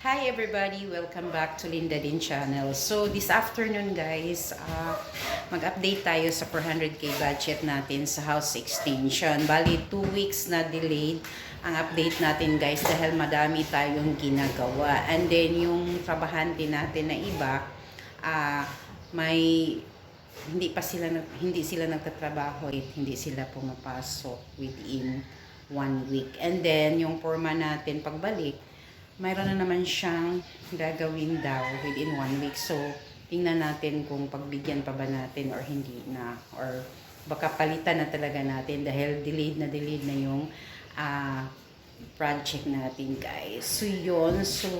Hi everybody! Welcome back to Linda Din Channel. So this afternoon guys, mag-update tayo sa 400k budget natin sa house extension. Bali 2 weeks na delayed ang update natin guys dahil madami tayong ginagawa. And then yung trabahante natin na iba, may hindi sila nagtatrabaho, hindi sila pumapasok within 1 week. And then yung foreman natin pagbalik, mayroon na naman siyang gagawin daw within 1 week. So, tingnan natin kung pagbigyan pa ba natin or hindi na. Or baka palitan na talaga natin dahil delayed na yung project natin guys. So, yun. So,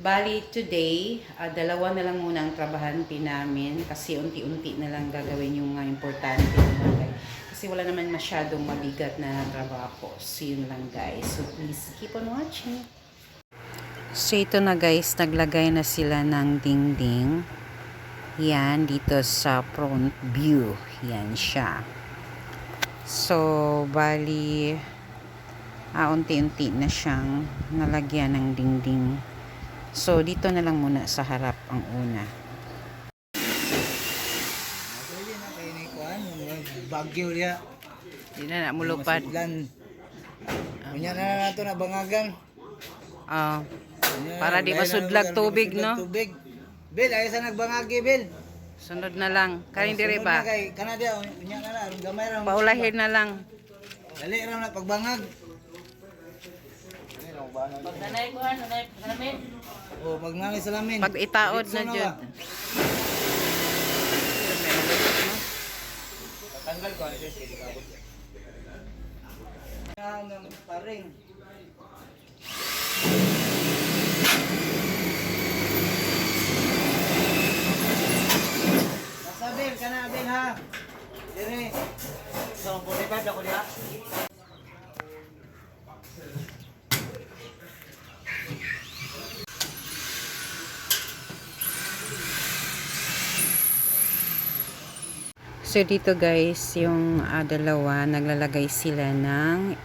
bali today, dalawa na lang muna ang trabahante namin kasi unti-unti na lang gagawin yung mga importante natin. Kasi wala naman masyadong mabigat na trabaho. So, yun lang guys. So, please keep on watching. So, ito na guys, naglagay na sila ng dingding. Yan, dito sa front view. Yan siya. So, bali, unti-unti na siyang nalagyan ng dingding. So, dito na lang muna sa harap ang una. Bagyo dia. Hindi na mulupad. Unya na nato na bangagan. Para di masudlag tubig, no? Tubig. Bil, ay sa nagbangagi, Bil. Sunod na lang. Kanin dire ba? Kana dia, unya na aron gamay ra. Paulahin na lang. Dali ra na pagbangag. Nanay ko nanay salamin. Oh, magnani salamin. Pag itaod na jud. Tanggal ko alis sige kabot. Nang paring. Nasabil kana Bil ha. Dire. So, 45 ako diha. So dito guys, yung dalawa naglalagay sila ng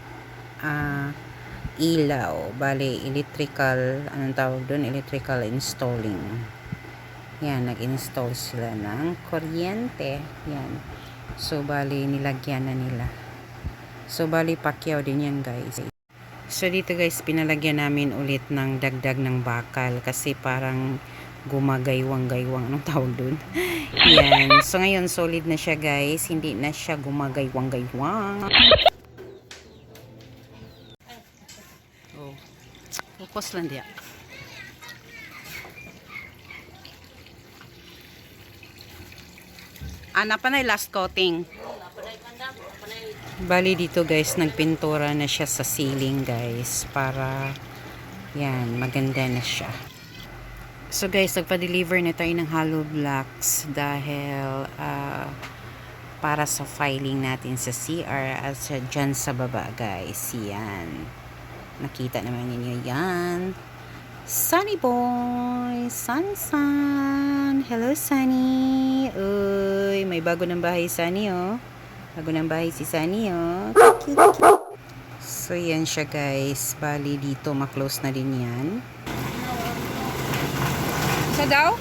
ilaw, bali electrical, anong tawag doon, electrical installing. Yan, nag-install sila ng kuryente. Yan. So bali nilagyan na nila. So bali pakyaw din yan guys. So dito guys, pinalagyan namin ulit ng dagdag ng bakal kasi parang gumagaywang-gaywang, anong tawag doon. Yan. So ngayon solid na siya guys, hindi na siya gumagaywang-gaywang. Oh. Focus lang diya. Pa na last coating. Bali dito guys, nagpintura na siya sa ceiling guys para yan, maganda na siya. So guys, nagpa-deliver na tayo ng hollow blocks dahil para sa filing natin sa CR at dyan sa baba guys. Yan. Nakita naman ninyo yan. Sunny boy! Sun! Hello Sunny! Uy, may bago ng bahay Sunny oh. Bago ng bahay si Sunny oh. Cute. So yan siya guys. Bali dito maklose na din yan. Isa daw?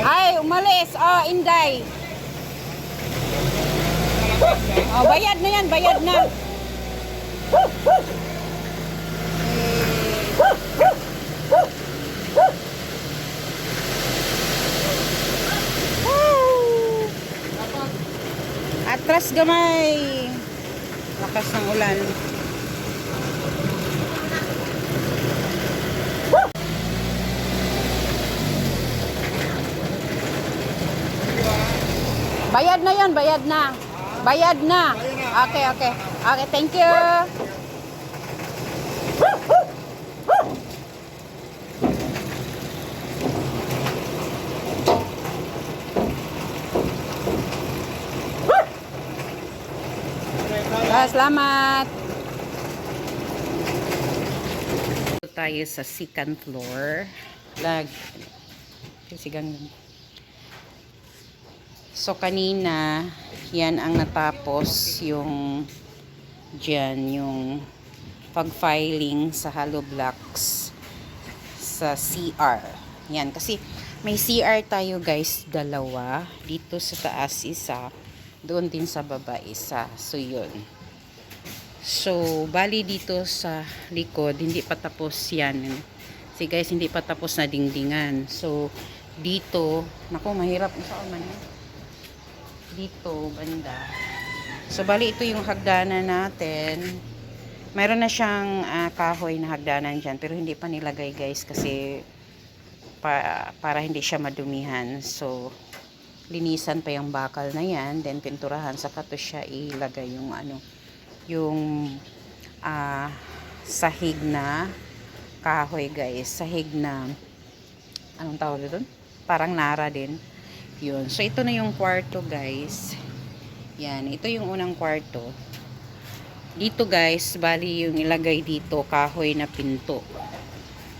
Ay, umalis. Inday. Bayad na yan, bayad na. Atras gamay. Lakas ng ulan. Bayad na yon, bayad na. Bayad na. Okay. Okay, thank you. Salamat. Tayo sa second floor. So kanina, yan ang natapos yung dyan, yung pag-filing sa hollow blocks sa CR. Yan, kasi may CR tayo guys, dalawa. Dito sa taas isa, doon din sa baba isa. So yun. So, bali dito sa likod, hindi pa tapos yan. See guys, hindi pa tapos na dingdingan. So, dito, naku, mahirap. Saan man yan? Dito, banda. So, bali ito yung hagdanan natin. Mayroon na siyang kahoy na hagdanan dyan, pero hindi pa nilagay guys kasi para hindi siya madumihan. So, linisan pa yung bakal na yan, then pinturahan, saka to siya ilagay yung yung sahig na kahoy guys, sahig na anong tawag doon? Parang nara din. Yun. So, ito na yung kwarto guys. Yan. Ito yung unang kwarto. Dito guys, bali yung ilagay dito, kahoy na pinto.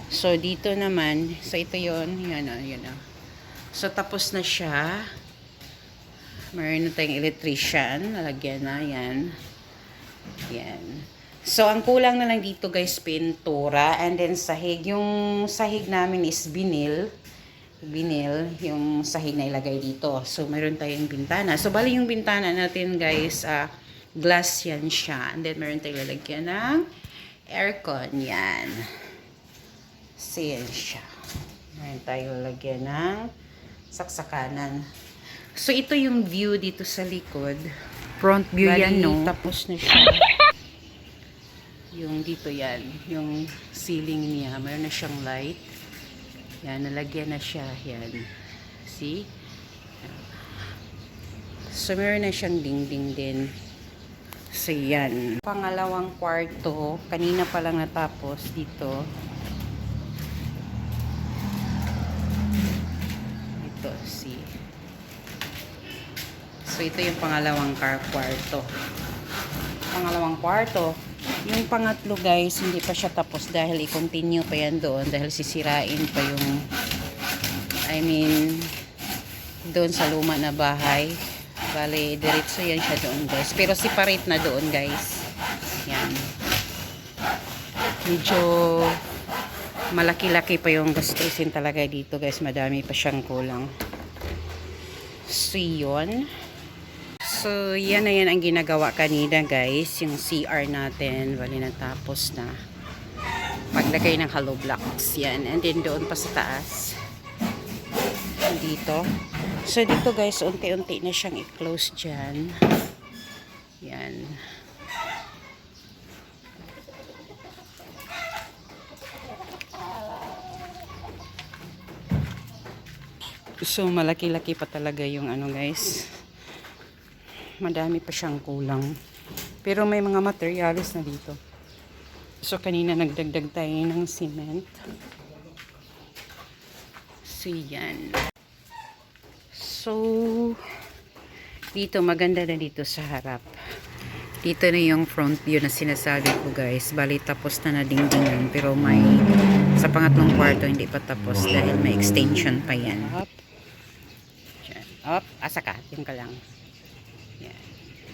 So, dito naman, so ito yun. Yan o, yan o. So, tapos na siya. Meron na tayong electrician. Nalagyan na, yan. Yan. So, ang kulang na lang dito guys, pintura. And then, sahig. Yung sahig namin is vinyl, yung sahig na ilagay dito. So, mayroon tayong bintana. So, bali yung bintana natin guys, glass yan siya. And then, mayroon tayong lalagyan ng aircon. Yan. So, yan siya. Mayroon tayong lalagyan ng saksakanan. So, ito yung view dito sa likod. Front view Bali, yan, no? tapos na siya. Yung dito yan. Yung ceiling niya. Mayroon na siyang light. Yan, nalagyan na siya. Yan. See? So, meron na siyang dingding din. So, yan. Pangalawang kwarto. Kanina pa lang natapos dito. Ito, see? So, ito yung pangalawang kwarto. Pangalawang kwarto. Yung pangatlo guys, hindi pa siya tapos dahil i-continue pa yan doon dahil sisirain pa yung doon sa luma na bahay. Bale, diretso yan siya doon guys. Pero separate na doon guys. Yan. Medyo malaki-laki pa yung gastusin talaga dito guys. Madami pa siyang kulang. So, yun. So, yan na yan ang ginagawa kanina guys. Yung CR natin. Bali natapos na. Paglagay ng hollow blocks. Yan. And then doon pa sa taas. Dito. So, dito guys, unti-unti na siyang i-close dyan. Yan. So, malaki-laki pa talaga yung guys. Madami pa siyang kulang. Pero may mga materials na dito. So, kanina nagdagdag tayo ng cement. So, yan. So, dito, maganda na dito sa harap. Dito na yung front view na sinasabi ko guys. Bali, tapos na dingdingan. Pero may, sa pangatlong kwarto, hindi pa tapos dahil may extension pa yan. Up. Up. Asa ka. Yung ka lang. Yan.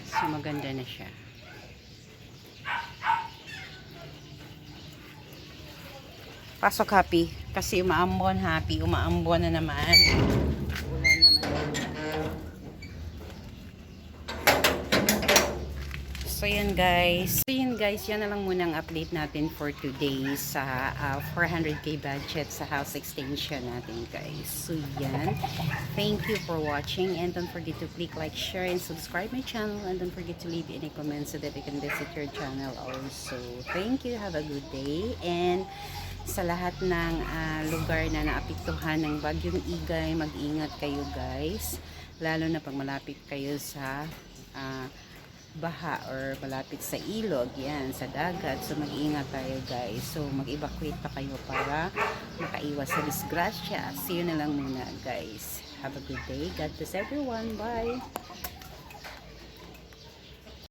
So, maganda na siya. Pasok happy. Kasi umaambon happy. Umaambon na naman. Ulan naman. So, yan guys. Yan na lang muna ang update natin for today sa 400k budget sa house extension natin guys. So, yan. Thank you for watching and don't forget to click like, share, and subscribe my channel and don't forget to leave any comments so that I can visit your channel also. Thank you. Have a good day and sa lahat ng lugar na naapektuhan ng bagyong Igay, mag-ingat kayo guys. Lalo na pag malapit kayo sa baha or malapit sa ilog, yan, sa dagat. So, mag-iingat tayo guys. So, mag-evacuate pa kayo para makaiwas sa disgrasya. See you na lang muna guys. Have a good day. God bless everyone. Bye!